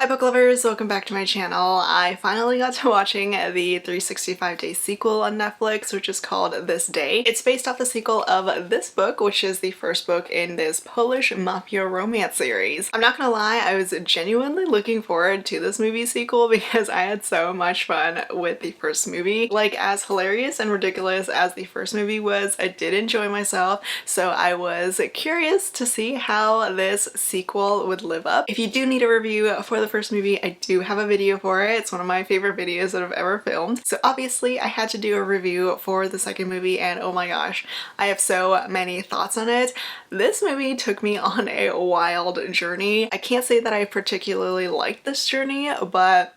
Hi book lovers, welcome back to my channel. I finally got to watching the 365-day sequel on Netflix, which is called This Day. It's based off the sequel of this book, which is the first book in this Polish mafia romance series. I'm not gonna lie, I was genuinely looking forward to this movie sequel because I had so much fun with the first movie. Like, as hilarious and ridiculous as the first movie was, I did enjoy myself, so I was curious to see how this sequel would live up. If you do need a review for the first movie, I do have a video for it. It's one of my favorite videos that I've ever filmed. So obviously I had to do a review for the second movie, and oh my gosh, I have so many thoughts on it. This movie took me on a wild journey. I can't say that I particularly liked this journey, but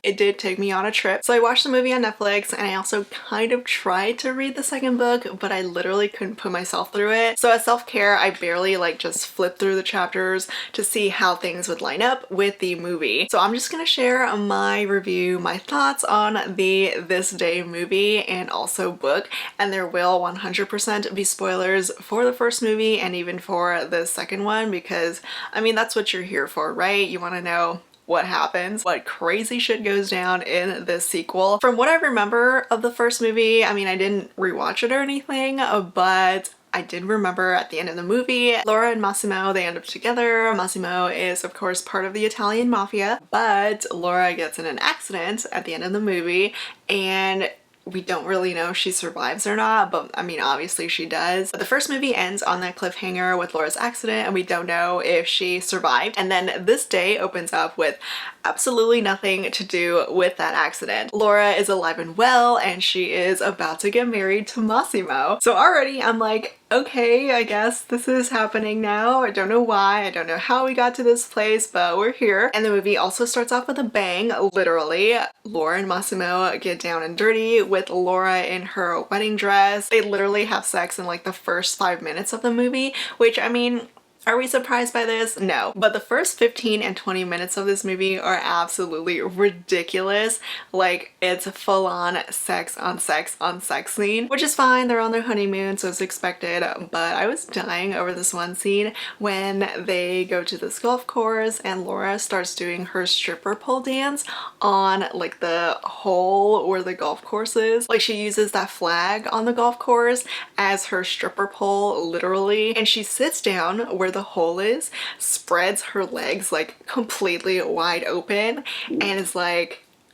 it did take me on a trip. So I watched the movie on Netflix, and I also kind of tried to read the second book, but I literally couldn't put myself through it. So as self-care, I barely just flipped through the chapters to see how things would line up with the movie. So I'm just gonna share my review, my thoughts on the This Day movie and also book, and there will 100% be spoilers for the first movie and even for the second one, because I mean, that's what you're here for, right? You want to know what happens, what crazy shit goes down in this sequel. From what I remember of the first movie, I mean, I didn't rewatch it or anything, but I did remember at the end of the movie, Laura and Massimo, they end up together. Massimo is of course part of the Italian mafia, but Laura gets in an accident at the end of the movie, and we don't really know if she survives or not, but I mean, obviously she does. But the first movie ends on that cliffhanger with Laura's accident, and we don't know if she survived. And then This Day opens up with absolutely nothing to do with that accident. Laura is alive and well, and she is about to get married to Massimo. So already I'm like, okay, I guess this is happening now. I don't know why, I don't know how we got to this place, but we're here. And the movie also starts off with a bang, literally. Laura and Massimo get down and dirty with Laura in her wedding dress. They literally have sex in the first 5 minutes of the movie, which, I mean, are we surprised by this? No. But the first 15 and 20 minutes of this movie are absolutely ridiculous. Like, it's full on sex on sex on sex scene, which is fine. They're on their honeymoon, so it's expected. But I was dying over this one scene when they go to this golf course and Laura starts doing her stripper pole dance on the hole where the golf course is. Like, she uses that flag on the golf course as her stripper pole, literally. And she sits down where the hole is, spreads her legs completely wide open, and is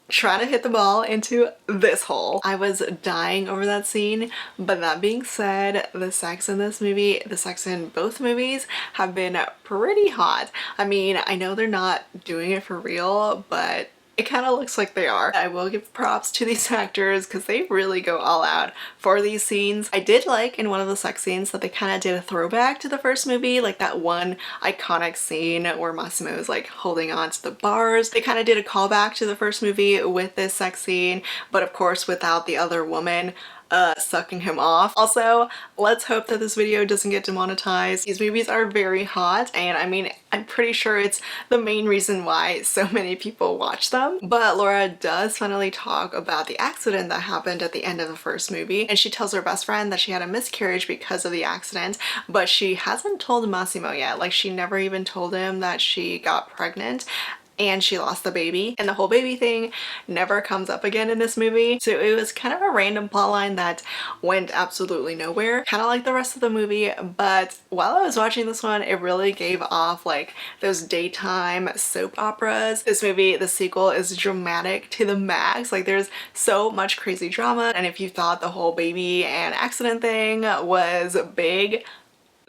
trying to hit the ball into this hole. I was dying over that scene, but that being said, the sex in this movie, the sex in both movies, have been pretty hot. I mean, I know they're not doing it for real, but it kind of looks like they are. I will give props to these actors because they really go all out for these scenes. I did like in one of the sex scenes that they kind of did a throwback to the first movie, like that one iconic scene where Massimo is holding on to the bars. They kind of did a callback to the first movie with this sex scene, but of course without the other woman sucking him off. Also, let's hope that this video doesn't get demonetized. These movies are very hot, and I mean, I'm pretty sure it's the main reason why so many people watch them. But Laura does finally talk about the accident that happened at the end of the first movie, and she tells her best friend that she had a miscarriage because of the accident, but she hasn't told Massimo yet. She never even told him that she got pregnant and she lost the baby, and the whole baby thing never comes up again in this movie. So it was kind of a random plotline that went absolutely nowhere, kind of like the rest of the movie. But while I was watching this one, it really gave off those daytime soap operas. This movie, the sequel, is dramatic to the max. There's so much crazy drama, and if you thought the whole baby and accident thing was big,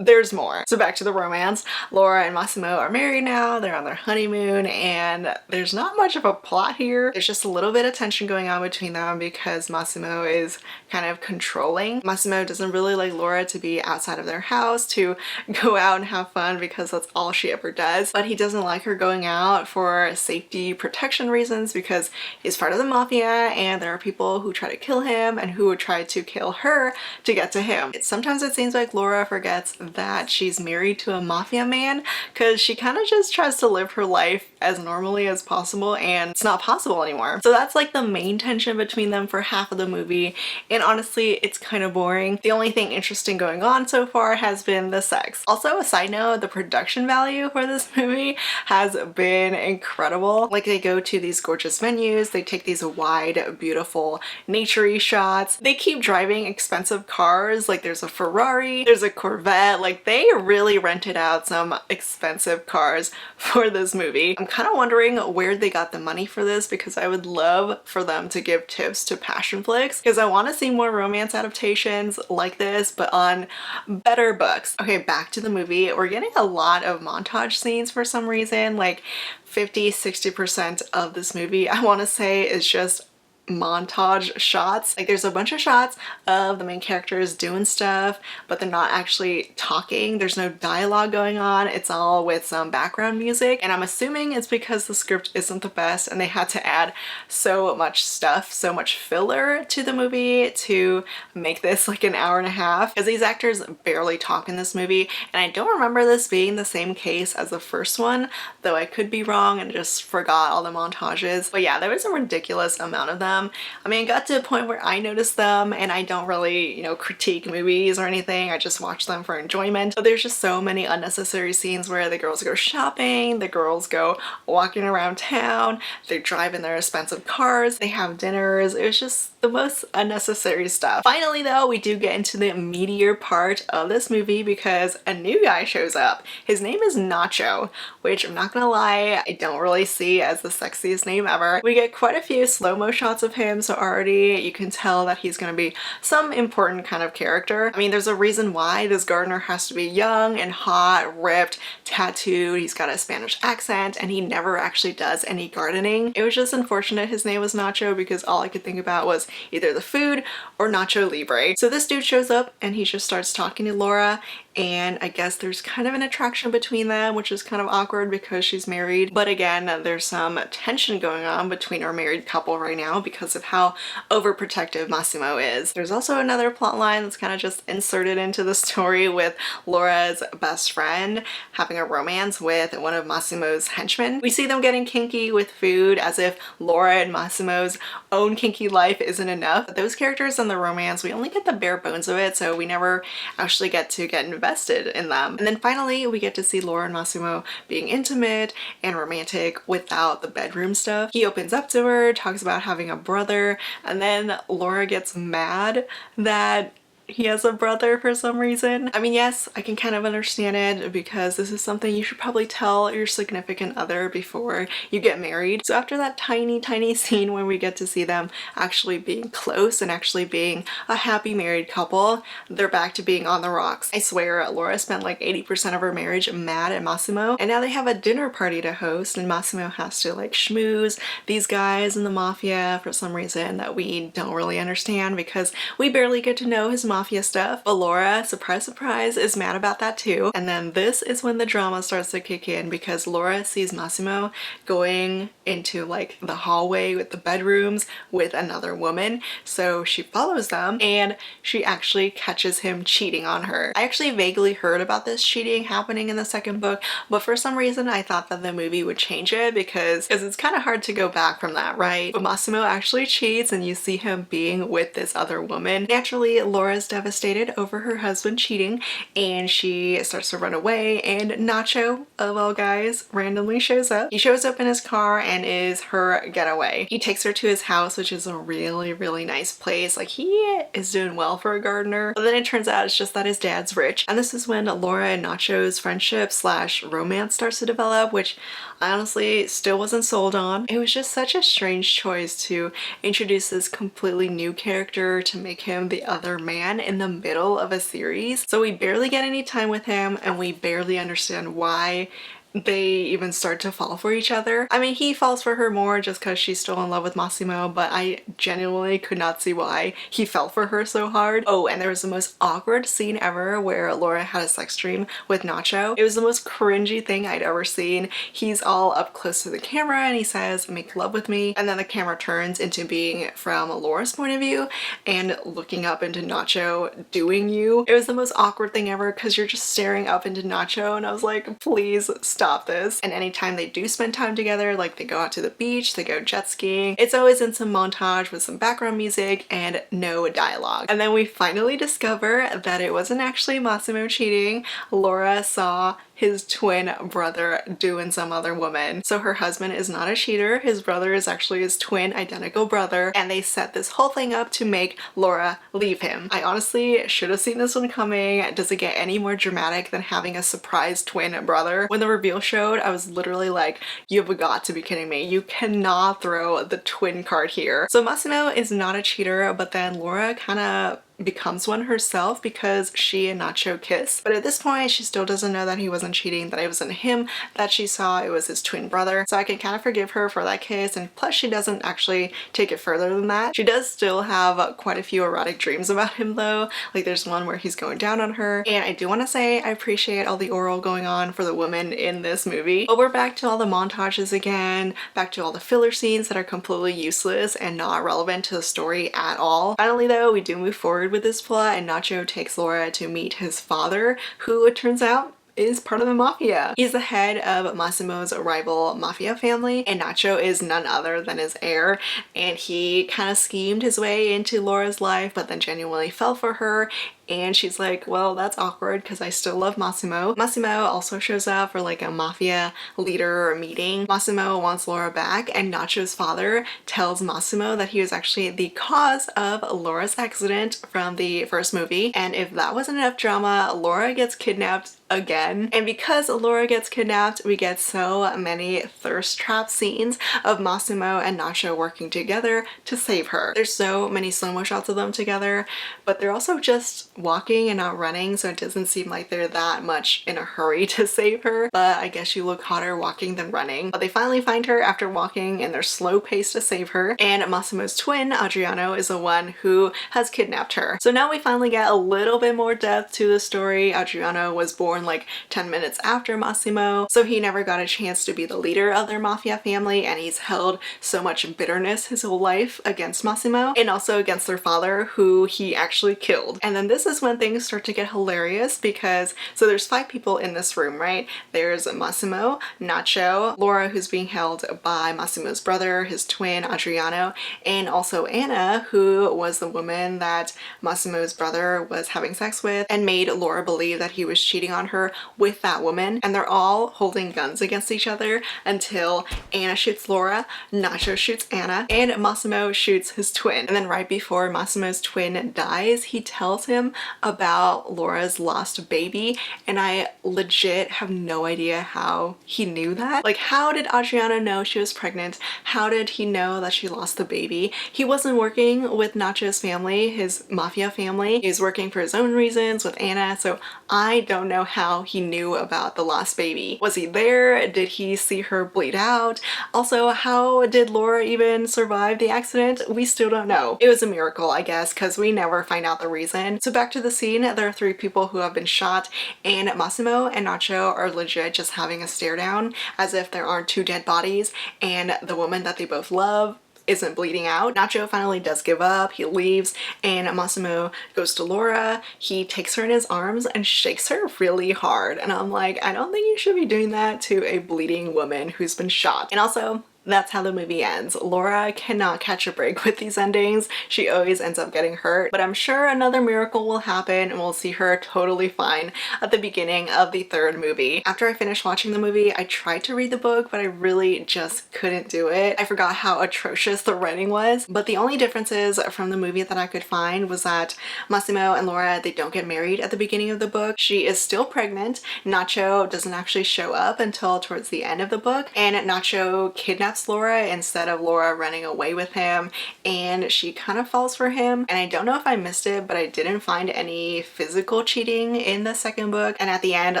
there's more. So back to the romance. Laura and Massimo are married now, they're on their honeymoon, and there's not much of a plot here. There's just a little bit of tension going on between them because Massimo is kind of controlling. Massimo doesn't really like Laura to be outside of their house, to go out and have fun, because that's all she ever does. But he doesn't like her going out for safety protection reasons, because he's part of the mafia and there are people who try to kill him and who would try to kill her to get to him. Sometimes it seems like Laura forgets that she's married to a mafia man, because she kind of just tries to live her life as normally as possible and it's not possible anymore. So that's like the main tension between them for half of the movie, and honestly it's kind of boring. The only thing interesting going on so far has been the sex. Also, a side note, the production value for this movie has been incredible. Like, they go to these gorgeous venues, they take these wide beautiful naturey shots, they keep driving expensive cars, like there's a Ferrari, there's a Corvette, like they really rented out some expensive cars for this movie. I'm kind of wondering where they got the money for this, because I would love for them to give tips to passion flicks, because I want to see more romance adaptations like this but on better books. Okay, back to the movie. We're getting a lot of montage scenes for some reason, like 50-60% of this movie I want to say is just montage shots. Like, there's a bunch of shots of the main characters doing stuff, but they're not actually talking. There's no dialogue going on. It's all with some background music, and I'm assuming it's because the script isn't the best and they had to add so much stuff, so much filler to the movie to make this like an hour and a half, because these actors barely talk in this movie. And I don't remember this being the same case as the first one, though I could be wrong and just forgot all the montages. But yeah, there was a ridiculous amount of them. I mean, it got to a point where I noticed them, and I don't really, you know, critique movies or anything. I just watch them for enjoyment. But there's just so many unnecessary scenes where the girls go shopping, the girls go walking around town, they're driving their expensive cars, they have dinners. It was just the most unnecessary stuff. Finally though, we do get into the meatier part of this movie because a new guy shows up. His name is Nacho, which I'm not gonna lie, I don't really see as the sexiest name ever. We get quite a few slow-mo shots of him, so already you can tell that he's gonna be some important kind of character. I mean, there's a reason why this gardener has to be young and hot, ripped, tattooed, he's got a Spanish accent, and he never actually does any gardening. It was just unfortunate his name was Nacho, because all I could think about was either the food or Nacho Libre. So this dude shows up and he just starts talking to Laura, and I guess there's kind of an attraction between them, which is kind of awkward because she's married. But again, there's some tension going on between our married couple right now because of how overprotective Massimo is. There's also another plot line that's kind of just inserted into the story with Laura's best friend having a romance with one of Massimo's henchmen. We see them getting kinky with food, as if Laura and Massimo's own kinky life isn't enough. But those characters in the romance, we only get the bare bones of it, so we never actually get to get invested in them. And then finally we get to see Laura and Massimo being intimate and romantic without the bedroom stuff. He opens up to her, talks about having a brother, and then Laura gets mad that he has a brother for some reason. I mean, yes, I can kind of understand it because this is something you should probably tell your significant other before you get married. So after that tiny scene where we get to see them actually being close and actually being a happy married couple, they're back to being on the rocks. I swear, Laura spent like 80% of her marriage mad at Massimo, and now they have a dinner party to host and Massimo has to like schmooze these guys in the mafia for some reason that we don't really understand, because we barely get to know his mafia stuff. But Laura, surprise surprise, is mad about that too. And then this is when the drama starts to kick in, because Laura sees Massimo going into like the hallway with the bedrooms with another woman, so she follows them and she actually catches him cheating on her. I actually vaguely heard about this cheating happening in the second book, but for some reason I thought that the movie would change it because it's kind of hard to go back from that, right? But Massimo actually cheats and you see him being with this other woman. Naturally, Laura's devastated over her husband cheating and she starts to run away, and Nacho, of all guys, randomly shows up. He shows up in his car and is her getaway. He takes her to his house, which is a really nice place. Like, he is doing well for a gardener. But then it turns out it's just that his dad's rich. And this is when Laura and Nacho's friendship slash romance starts to develop, which I honestly still wasn't sold on. It was just such a strange choice to introduce this completely new character to make him the other man in the middle of a series. So we barely get any time with him and we barely understand why they even start to fall for each other. I mean, he falls for her more just because she's still in love with Massimo, but I genuinely could not see why he fell for her so hard. Oh, and there was the most awkward scene ever where Laura had a sex dream with Nacho. It was the most cringy thing I'd ever seen. He's all up close to the camera and he says, "Make love with me," and then the camera turns into being from Laura's point of view and looking up into Nacho doing you. It was the most awkward thing ever because you're just staring up into Nacho, and I was like, please stop this. And anytime they do spend time together, like they go out to the beach, they go jet skiing, it's always in some montage with some background music and no dialogue. And then we finally discover that it wasn't actually Massimo cheating. Laura saw his twin brother doing some other woman. So her husband is not a cheater, his brother is actually his twin identical brother, and they set this whole thing up to make Laura leave him. I honestly should have seen this one coming. Does it get any more dramatic than having a surprise twin brother? When the reveal showed, I was literally like, you've got to be kidding me. You cannot throw the twin card here. So Massimo is not a cheater, but then Laura kind of becomes one herself because she and Nacho kiss. But at this point, she still doesn't know that he wasn't cheating, that it wasn't him that she saw, it was his twin brother. So I can kind of forgive her for that kiss, and plus she doesn't actually take it further than that. She does still have quite a few erotic dreams about him though. Like there's one where he's going down on her, and I do want to say I appreciate all the oral going on for the women in this movie. But we're back to all the montages again, back to all the filler scenes that are completely useless and not relevant to the story at all. Finally though, we do move forward with this plot, and Nacho takes Laura to meet his father, who it turns out is part of the mafia. He's the head of Massimo's rival mafia family, and Nacho is none other than his heir, and he kind of schemed his way into Laura's life but then genuinely fell for her. And she's like, well, that's awkward because I still love Massimo. Massimo also shows up for like a mafia leader meeting. Massimo wants Laura back, and Nacho's father tells Massimo that he was actually the cause of Laura's accident from the first movie. And if that wasn't enough drama, Laura gets kidnapped again. And because Laura gets kidnapped, we get so many thirst trap scenes of Massimo and Nacho working together to save her. There's so many slow-mo shots of them together, but they're also just walking and not running, so it doesn't seem like they're that much in a hurry to save her. But I guess you look hotter walking than running. But they finally find her after walking, and they're slow paced to save her. And Massimo's twin, Adriano, is the one who has kidnapped her. So now we finally get a little bit more depth to the story. Adriano was born like 10 minutes after Massimo, so he never got a chance to be the leader of their mafia family, and he's held so much bitterness his whole life against Massimo and also against their father, who he actually killed. And then this is when things start to get hilarious because, so there's 5 people in this room, right? There's Massimo, Nacho, Laura, who's being held by Massimo's brother, his twin, Adriano, and also Anna, who was the woman that Massimo's brother was having sex with and made Laura believe that he was cheating on her with that woman. And they're all holding guns against each other until Anna shoots Laura, Nacho shoots Anna, and Massimo shoots his twin. And then right before Massimo's twin dies, he tells him about Laura's lost baby, and I legit have no idea how he knew that. Like, how did Adriano know she was pregnant? How did he know that she lost the baby? He wasn't working with Nacho's family, his mafia family. He was working for his own reasons with Anna, so I don't know how he knew about the lost baby. Was he there? Did he see her bleed out? Also, how did Laura even survive the accident? We still don't know. It was a miracle, I guess, because we never find out the reason. So back to the scene, there are 3 people who have been shot, and Massimo and Nacho are legit just having a stare down as if there aren't 2 dead bodies, and the woman that they both love isn't bleeding out. Nacho finally does give up, he leaves, and Massimo goes to Laura. He takes her in his arms and shakes her really hard, and I'm like, I don't think you should be doing that to a bleeding woman who's been shot. And also, that's how the movie ends. Laura cannot catch a break with these endings. She always ends up getting hurt, but I'm sure another miracle will happen and we'll see her totally fine at the beginning of the 3rd movie. After I finished watching the movie, I tried to read the book, but I really just couldn't do it. I forgot how atrocious the writing was, but the only differences from the movie that I could find was that Massimo and Laura, they don't get married at the beginning of the book. She is still pregnant. Nacho doesn't actually show up until towards the end of the book, and Nacho kidnaps kidnaps Laura instead of Laura running away with him, and she kind of falls for him. And I don't know if I missed it, but I didn't find any physical cheating in the second book. And at the end,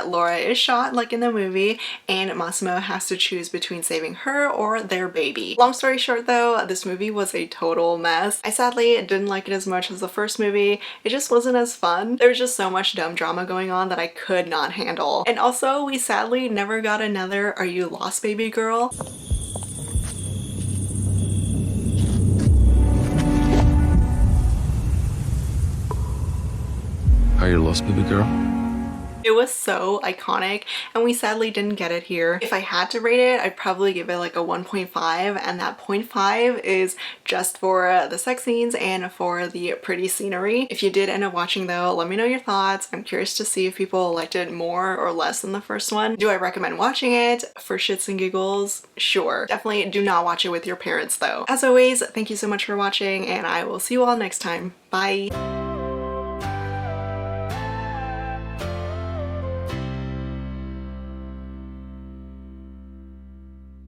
Laura is shot like in the movie, and Massimo has to choose between saving her or their baby. Long story short though, this movie was a total mess. I sadly didn't like it as much as the first movie. It just wasn't as fun. There was just so much dumb drama going on that I could not handle. And also, we sadly never got another "Are you lost, baby girl?" Are you lost, baby girl? It was so iconic, and we sadly didn't get it here. If I had to rate it, I'd probably give it like a 1.5, and that 0.5 is just for the sex scenes and for the pretty scenery. If you did end up watching though, let me know your thoughts. I'm curious to see if people liked it more or less than the first one. Do I recommend watching it for shits and giggles? Sure. Definitely do not watch it with your parents though. As always, thank you so much for watching, and I will see you all next time. Bye!